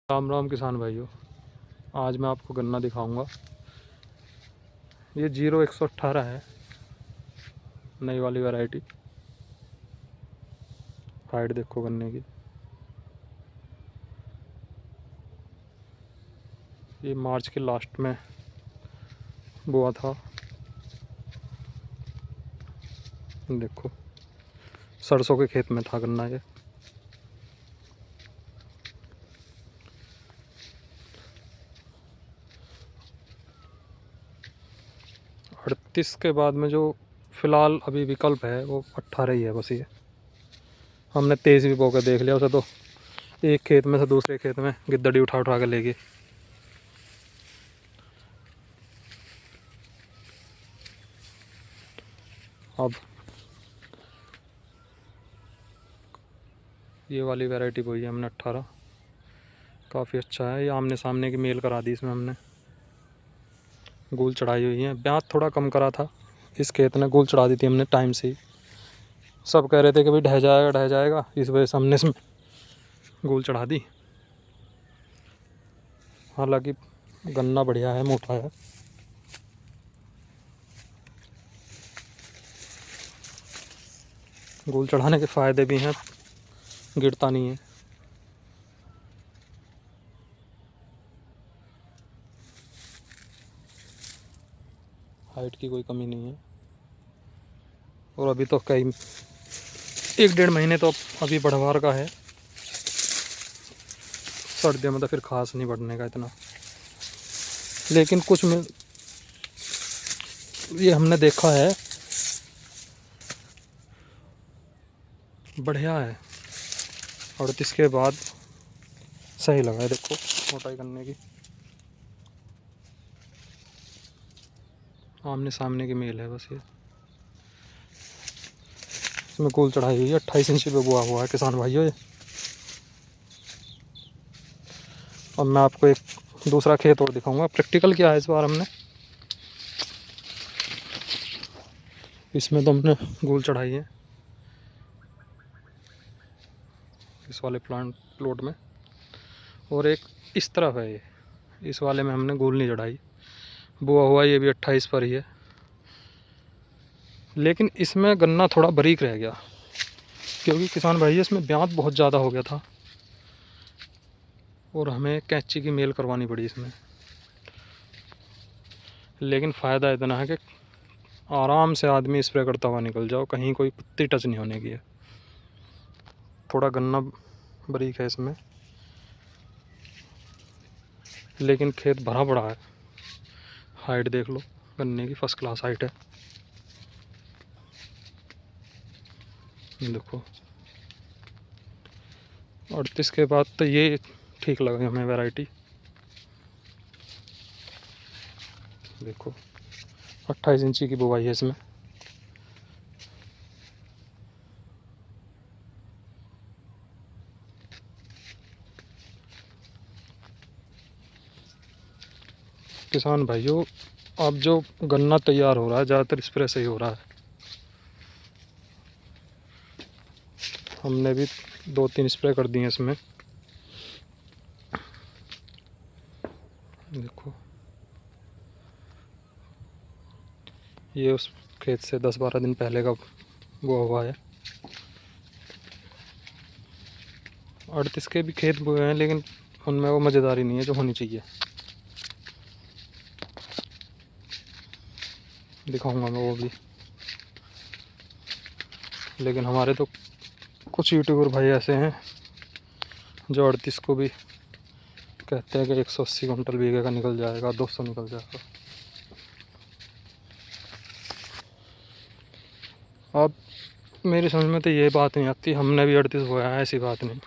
राम राम किसान भाइयों, आज मैं आपको गन्ना दिखाऊंगा। ये 0118 है, नई वाली वैरायटी। हाइट देखो गन्ने की। ये मार्च के लास्ट में बोआ था। देखो सरसों के खेत में था गन्ना ये। अड़तीस के बाद में जो फ़िलहाल अभी विकल्प है वो 18 ही है बस। ये हमने तेज़ भी बो के देख लिया उसे, तो एक खेत में से दूसरे खेत में गिद्धड़ी उठा उठा के ले गए। अब ये वाली वैरायटी बोई है हमने 18। काफ़ी अच्छा है। ये आमने सामने की मेल करा दी इसमें हमने। गूल चढ़ाई हुई है। ब्याज थोड़ा कम करा था इस खेत ने, गूल चढ़ा दी थी हमने टाइम से ही। सब कह रहे थे कि भाई ढह जाएगा ढह जाएगा, इस वजह से हमने इसमें गूल चढ़ा दी। हालांकि गन्ना बढ़िया है, मोटा है। गूल चढ़ाने के फ़ायदे भी हैं, गिरता नहीं है। हाइट की कोई कमी नहीं है। और अभी तो कई 1-1.5 महीने तो अभी बढ़वार का है। सर्दियों में तो फिर खास नहीं बढ़ने का इतना, लेकिन कुछ में ये हमने देखा है बढ़िया है। 38 के बाद सही लगा है। देखो मोटाई करने की, आमने सामने की मेल है बस। ये इसमें गूल चढ़ाई हुई है। 28 इंची पे बुआ हुआ है किसान भाइयों ये। और मैं आपको एक दूसरा खेत और दिखाऊंगा। प्रैक्टिकल किया है इस बार हमने। इसमें तो हमने गूल चढ़ाई है इस वाले प्लॉट में, और एक इस तरफ है ये। इस वाले में हमने गूल नहीं चढ़ाई। बुआ हुआ ये भी 28 पर ही है, लेकिन इसमें गन्ना थोड़ा बारीक रह गया क्योंकि किसान भाई इसमें ब्याज बहुत ज़्यादा हो गया था और हमें कैंची की मेल करवानी पड़ी इसमें। लेकिन फ़ायदा इतना है कि आराम से आदमी स्प्रे करता हुआ निकल जाओ, कहीं कोई पत्ती टच नहीं होने की है। थोड़ा गन्ना बारीक है इसमें, लेकिन खेत भरा पड़ा है। हाइट देख लो गन्ने की, फर्स्ट क्लास हाइट है। देखो 38 के बाद तो ये ठीक लगा हमें वैरायटी। देखो 28 इंची की बुवाई है इसमें। किसान भाइयों, अब जो गन्ना तैयार हो रहा है ज़्यादातर स्प्रे से ही हो रहा है। हमने भी 2-3 स्प्रे कर दिए इसमें। देखो ये उस खेत से 10-12 दिन पहले का वो हुआ है। 38 के भी खेत बोए हैं, लेकिन उनमें वो मज़ेदारी नहीं है जो होनी चाहिए। दिखाऊंगा मैं वो भी। लेकिन हमारे तो कुछ यूट्यूबर भाई ऐसे हैं जो 38 को भी कहते हैं कि 180 कुंटल बीघे का निकल जाएगा, 200 निकल जाएगा। अब मेरी समझ में तो ये बात नहीं आती हमने भी 38 बोया है, ऐसी बात नहीं।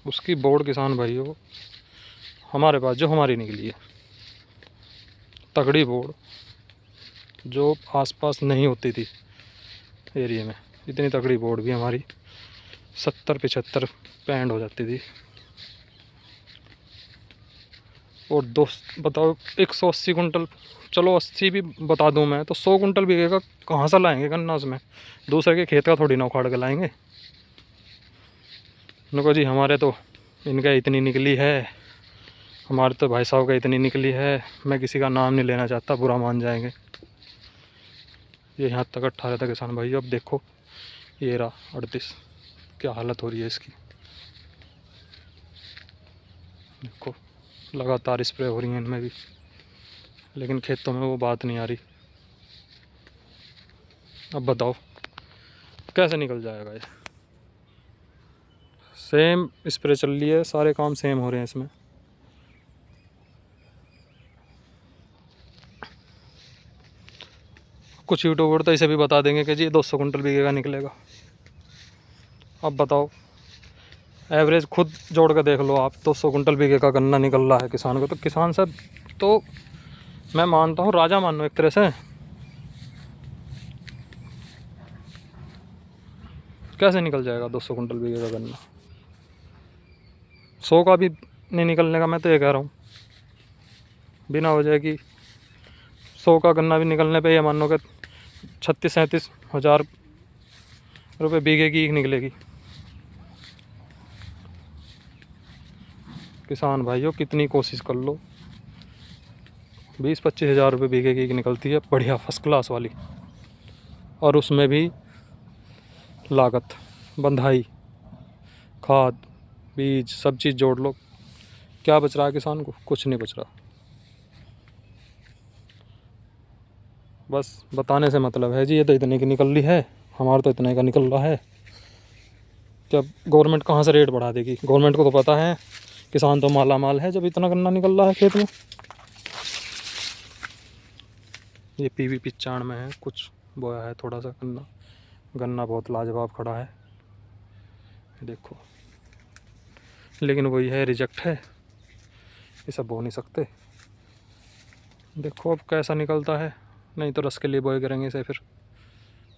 उसकी बोर्ड किसान भाइयों हमारे पास जो हमारी निकली है तगड़ी बोर्ड, जो आसपास नहीं होती थी एरिया में, इतनी तगड़ी बोर्ड भी हमारी 70-75 पैंड हो जाती थी। और दोस्त बताओ 180 कुंटल, चलो 80 भी बता दूं मैं, तो 100 कुंटल बीघे का कहाँ से लाएंगे गन्ना उसमें? दूसरे के खेत का थोड़ी ना उखाड़ के लाएंगे। उनको जी हमारे तो इनका इतनी निकली है, हमारे तो भाई साहब का इतनी निकली है। मैं किसी का नाम नहीं लेना चाहता, बुरा मान जाएंगे। ये यहाँ तक 18 तक किसान भाई। अब देखो ये रहा 38, क्या हालत हो रही है इसकी। देखो लगातार स्प्रे हो रही है इनमें भी, लेकिन खेतों में वो बात नहीं आ रही। अब बताओ कैसे निकल जाएगा ये। सेम स्प्रे चल रही है, सारे काम सेम हो रहे हैं इसमें। कुछ यूट्यूबर तो इसे भी बता देंगे कि जी 200 कुंटल बीघे का निकलेगा। अब बताओ एवरेज खुद जोड़ कर देख लो आप, 200 कुंटल बीघे का गन्ना निकल रहा है किसान को। तो किसान साहब तो मैं मानता हूँ राजा मानो एक तरह से। कैसे निकल जाएगा 200 कुंटल बीघे का गन्ना? 100 का भी नहीं निकलने का, मैं तो ये कह रहा हूँ। बिना वजह की 100 का गन्ना भी निकलने पे ये मान लो कि 36-37 हज़ार रुपये बीघे की निकलेगी। किसान भाइयों कितनी कोशिश कर लो, 20-25 हज़ार रुपये बीघे की निकलती है बढ़िया फर्स्ट क्लास वाली। और उसमें भी लागत, बंधाई, खाद, बीज, सब चीज़ जोड़ लो, क्या बच रहा है किसान को? कुछ नहीं बच रहा। बस बताने से मतलब है जी, ये तो इतने की निकल रही है, हमारा तो इतने का निकल रहा है। क्या गवर्नमेंट कहाँ से रेट बढ़ा देगी? गवर्नमेंट को तो पता है किसान तो माला माल है जब इतना गन्ना निकल रहा है खेत में। ये PV 95 में है, कुछ बोया है थोड़ा सा गन्ना। गन्ना बहुत लाजवाब खड़ा है देखो, लेकिन वही है, रिजेक्ट है, ये सब बो नहीं सकते। देखो अब कैसा निकलता है। नहीं तो रस के लिए बोए करेंगे इसे फिर।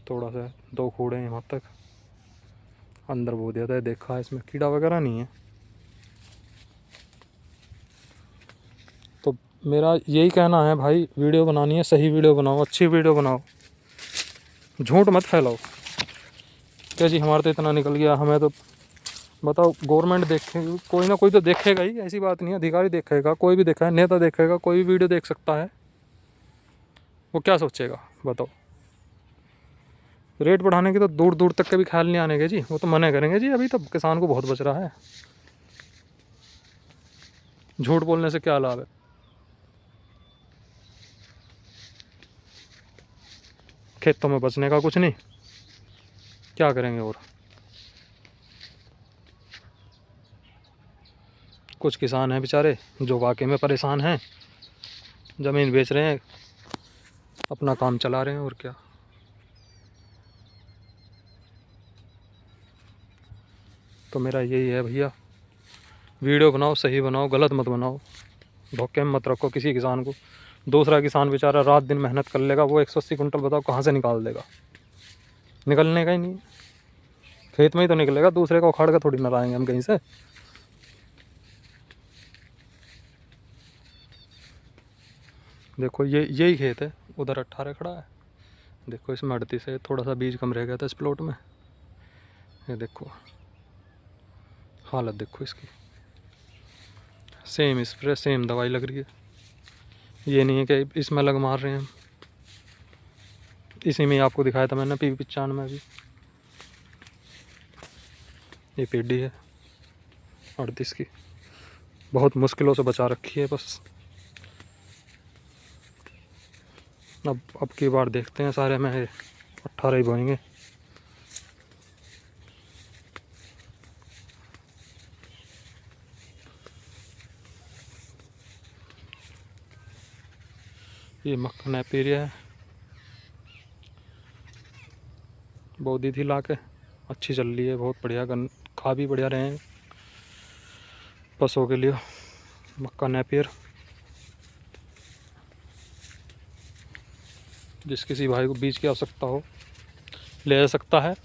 थोड़ा सा 2 खूड़े हैं यहाँ तक अंदर बो दिया था, देखा है इसमें कीड़ा वगैरह नहीं है। तो मेरा यही कहना है भाई, वीडियो बनानी है सही वीडियो बनाओ, अच्छी वीडियो बनाओ, झूठ मत फैलाओ क्या जी हमारा तो इतना निकल गया। हमें तो बताओ, गवर्नमेंट देखेगी, कोई ना कोई तो देखेगा ही, ऐसी बात नहीं है। अधिकारी देखेगा, कोई भी देखा है, नेता देखेगा, कोई भी वीडियो देख सकता है। वो क्या सोचेगा बताओ? रेट बढ़ाने की तो दूर दूर तक के भी ख्याल नहीं आने के जी, वो तो मना करेंगे जी अभी तो किसान को बहुत बच रहा है। झूठ बोलने से क्या लाभ है? खेतों में बचने का कुछ नहीं, क्या करेंगे? और कुछ किसान हैं बेचारे जो वाकई में परेशान हैं, ज़मीन बेच रहे हैं, अपना काम चला रहे हैं, और क्या। तो मेरा यही है भैया, वीडियो बनाओ, सही बनाओ, गलत मत बनाओ, धोखे में मत रखो किसी किसान को। दूसरा किसान बेचारा रात दिन मेहनत कर लेगा, वो 180 कुंटल बताओ कहाँ से निकाल देगा? निकलने का ही नहीं, खेत में ही तो निकलेगा, दूसरे को उखाड़ कर थोड़ी ना लाएंगे हम कहीं से। देखो ये यही खेत है, उधर 18 खड़ा है, देखो इसमें 38 है, थोड़ा सा बीज कम रह गया था इस प्लॉट में। ये देखो हालत देखो इसकी, सेम स्प्रे सेम दवाई लग रही है। ये नहीं है कि इसमें लग मार रहे हैं हम। इसी में आपको दिखाया था मैंने PV 95 में भी। ये पेडी है 38 की, बहुत मुश्किलों से बचा रखी है बस। अब की बार देखते हैं, सारे में 18 ही बोएंगे। ये मक्खन एपीरिया है, बौदी थी ला के, अच्छी चल रही है, बहुत बढ़िया। खा भी बढ़िया रहे हैं पशुओं के लिए। मक्का नेपियर, जिस किसी भाई को बीज की आवश्यकता हो ले जा सकता है,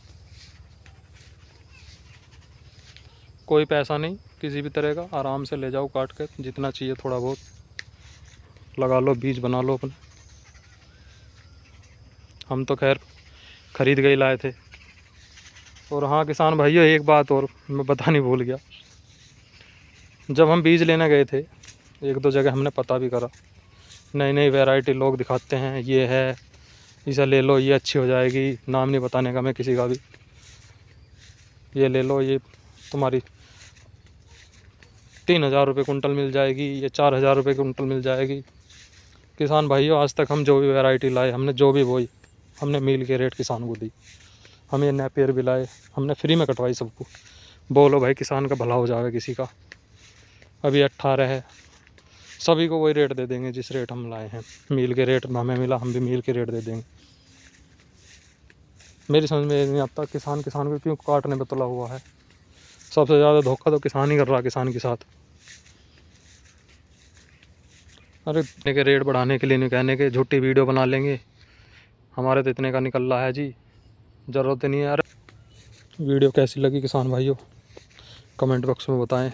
कोई पैसा नहीं किसी भी तरह का, आराम से ले जाओ काट कर, जितना चाहिए थोड़ा बहुत लगा लो, बीज बना लो अपने। हम तो खैर खरीद के ही लाए थे। और हाँ किसान भाइयों, एक बात और मैं बतानी भूल गया, जब हम बीज लेने गए थे, एक दो जगह हमने पता भी करा, नई नई वैरायटी लोग दिखाते हैं, ये है, इसे ले लो, ये अच्छी हो जाएगी, नाम नहीं बताने का मैं किसी का भी, ये ले लो, ये तुम्हारी 3,000 रुपये कुंटल मिल जाएगी, ये 4,000 रुपये कुंटल मिल जाएगी। किसान भाइयों, आज तक हम जो भी वैरायटी लाए, हमने जो भी बोई, हमने मील के रेट किसान को दी। हम ये नेपियर भी लाए, हमने फ्री में कटवाई सबको। बोलो भाई, किसान का भला हो जाएगा किसी का। अभी 18 है, सभी को वही रेट दे देंगे जिस रेट हम लाए हैं। मील के रेट हमें मिला, हम भी मील के रेट दे देंगे। मेरी समझ में नहीं आता किसान को क्यों काटने पे तुला हुआ है। सबसे ज़्यादा धोखा तो किसान ही कर रहा है किसान के साथ। अरे इतने के रेट बढ़ाने के लिए नहीं, कहने के झूठी वीडियो बना लेंगे, हमारे तो इतने का निकल रहा है जी, ज़रूरत नहीं है। अरे वीडियो कैसी लगी किसान भाइयों, कमेंट बॉक्स में बताएं।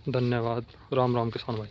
धन्यवाद। राम राम किसान भाई।